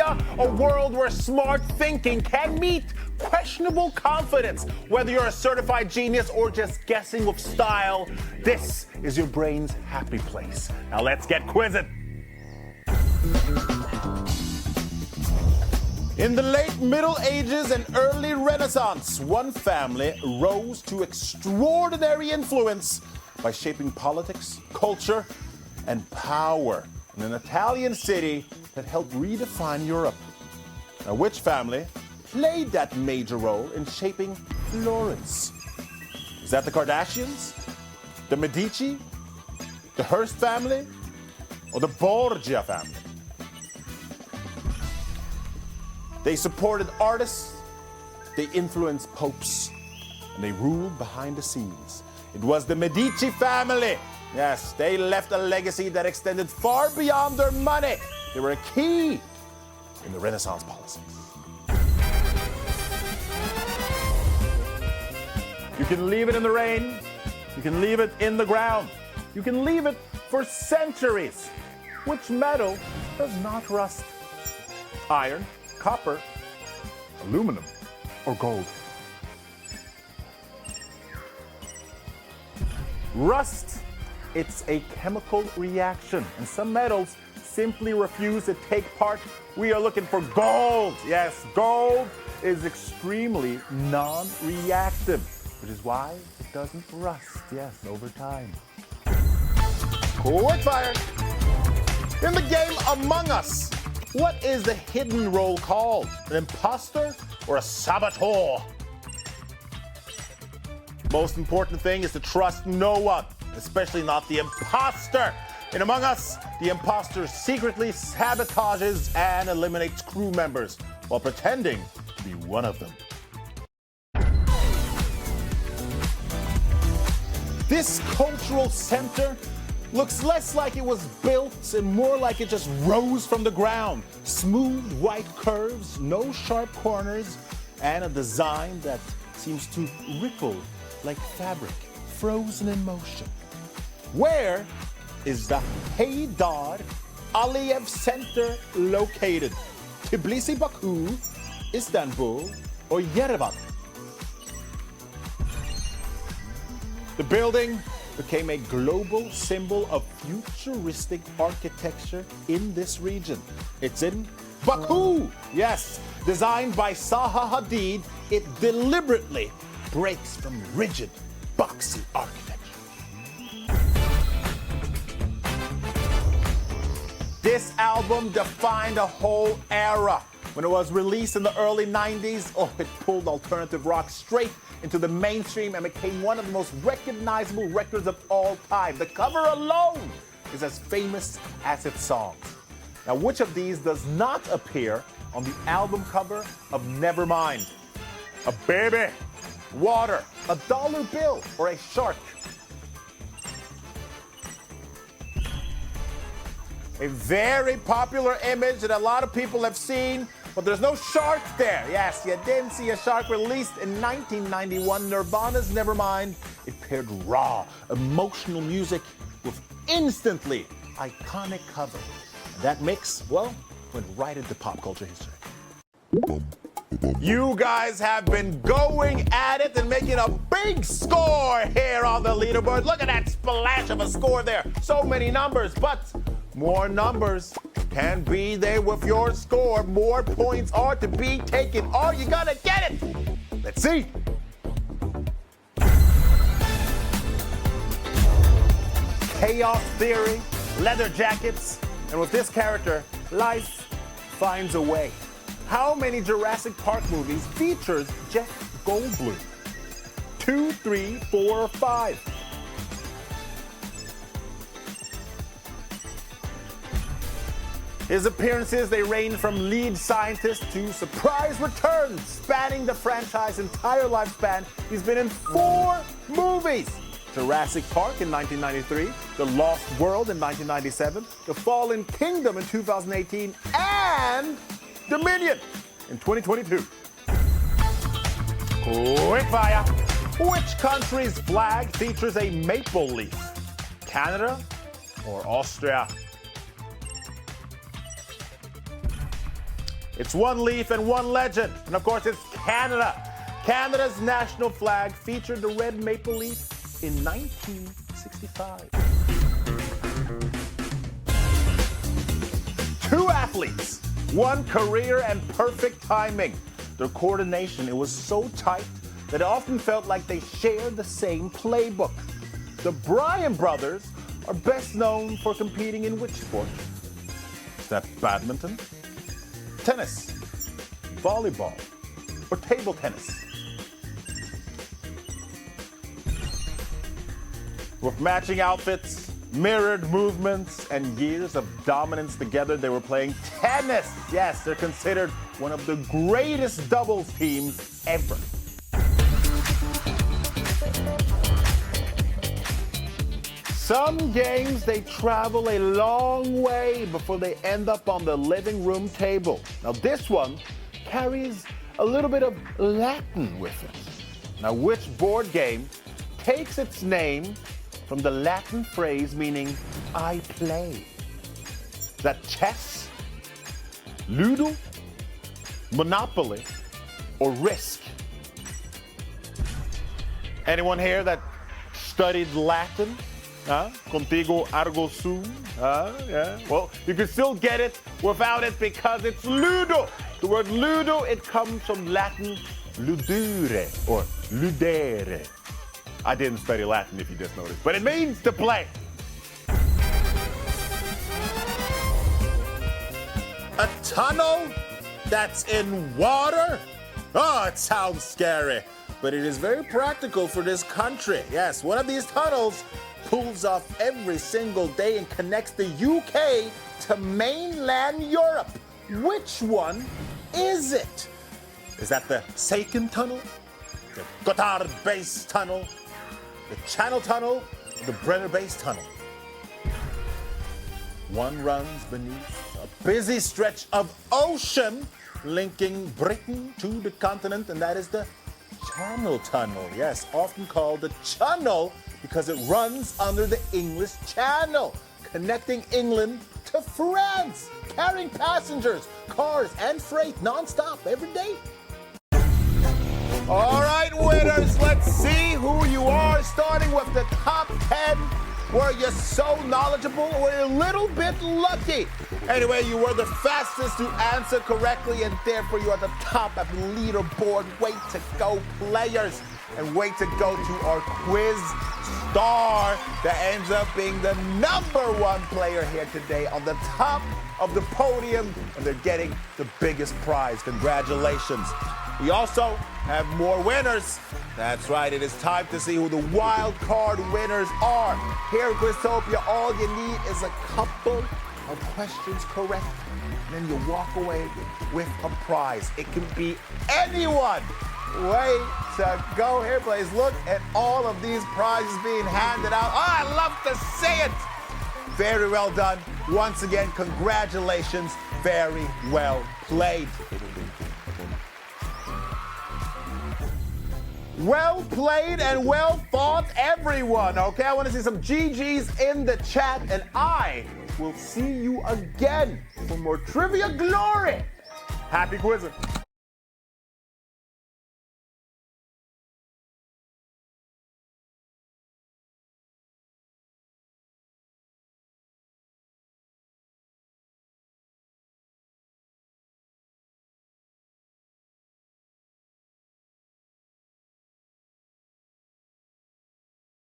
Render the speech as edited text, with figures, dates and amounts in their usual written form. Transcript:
Quiztopia, a world where smart thinking can meet questionable confidence. Whether you're a certified genius or just guessing with style, this is your brain's happy place. Now let's get quizzing. In the late Middle Ages and early Renaissance, one family rose to extraordinary influence by shaping politics, culture, and power in an Italian city that helped redefine Europe. Now, which family played that major role in shaping Florence? Is that the Kardashians, the Medici, the Hearst family, or the Borgia family? They supported artists, they influenced popes, and they ruled behind the scenes. It was the Medici family. Yes, they left a legacy that extended far beyond their money. They were a key in the Renaissance policies. You can leave it in the rain. You can leave it in the ground. You can leave it for centuries. Which metal does not rust? Iron, copper, aluminum, or gold? Rust, it's a chemical reaction, and some metals simply refuse to take part. We are looking for gold. Yes, gold is extremely non-reactive, which is why it doesn't rust, yes, over time. Quick fire. In the game Among Us, what is the hidden role called? An imposter or a saboteur? Most important thing is to trust no one, especially not the imposter. In Among Us, the imposter secretly sabotages and eliminates crew members while pretending to be one of them. This cultural center looks less like it was built and more like it just rose from the ground. Smooth white curves, no sharp corners, and a design that seems to ripple like fabric, frozen in motion. Where is the Heydar Aliyev Center located? Tbilisi, Baku, Istanbul, or Yerevan? The building became a global symbol of futuristic architecture in this region. It's in Baku. Yes, designed by Zaha Hadid, it deliberately breaks from rigid, boxy architecture. This album defined a whole era. When it was released in the early 90s, it pulled alternative rock straight into the mainstream and became one of the most recognizable records of all time. The cover alone is as famous as its songs. Now, which of these does not appear on the album cover of Nevermind? A baby, water, a dollar bill, or a shark? A very popular image that a lot of people have seen, but there's no shark there. Yes, you didn't see a shark. Released in 1991, Nirvana's Nevermind. It paired raw, emotional music with instantly iconic cover. And that mix, well, went right into pop culture history. You guys have been going at it and making a big score here on the leaderboard. Look at that splash of a score there. So many numbers, but more numbers can be there with your score. More points are to be taken. Are you gonna get it? Let's see. Chaos Theory, leather jackets, and with this character, life finds a way. How many Jurassic Park movies features Jeff Goldblum? 2, 3, 4, or 5? His appearances, they range from lead scientist to surprise returns, spanning the franchise's entire lifespan. He's been in 4 movies. Jurassic Park in 1993, The Lost World in 1997, The Fallen Kingdom in 2018, and Dominion in 2022. Quick fire. Which country's flag features a maple leaf? Canada or Austria? It's one leaf and one legend. And of course, it's Canada. Canada's national flag featured the red maple leaf in 1965. Two athletes, one career and perfect timing. Their coordination, it was so tight that it often felt like they shared the same playbook. The Bryan brothers are best known for competing in which sport? Is that badminton, tennis, volleyball, or table tennis? With matching outfits, mirrored movements, and years of dominance together, they were playing tennis. Yes, they're considered one of the greatest doubles teams ever. Some games, they travel a long way before they end up on the living room table. Now this one carries a little bit of Latin with it. Now which board game takes its name from the Latin phrase meaning I play? Is that chess, Ludo, Monopoly, or Risk? Anyone here that studied Latin? Contigo Argo Sum? Yeah. Well, you can still get it without it because it's Ludo. The word Ludo, it comes from Latin ludere or ludere. I didn't study Latin if you just noticed, but it means to play. A tunnel that's in water? Oh, it sounds scary, but it is very practical for this country. Yes, one of these tunnels pulls off every single day and connects the UK to mainland Europe. Which one is it? Is that the Saken Tunnel, the Gotthard Base Tunnel, the Channel Tunnel, or the Brenner Base Tunnel? One runs beneath a busy stretch of ocean linking Britain to the continent, and that is the Channel Tunnel. Yes, often called the Channel because it runs under the English Channel, connecting England to France, carrying passengers, cars, and freight non-stop every day. All right, winners, let's see who you are, starting with the top 10. Were you so knowledgeable or were you a little bit lucky? Anyway, you were the fastest to answer correctly, and therefore you are the top of the leaderboard. Way to go, players. And way to go to our quiz star that ends up being the #1 player here today on the top of the podium, and they're getting the biggest prize. Congratulations. We also have more winners. That's right, it is time to see who the wild card winners are. Here at Quiztopia, all you need is a couple of questions correct, and then you walk away with a prize. It can be anyone. Way to go. Here, please look at all of these prizes being handed out. Oh, I love to see it. Very well done. Once again, congratulations. Very well played. Well played and well fought, everyone. Okay, I want to see some GGs in the chat, and I will see you again for more trivia glory. Happy quizzing.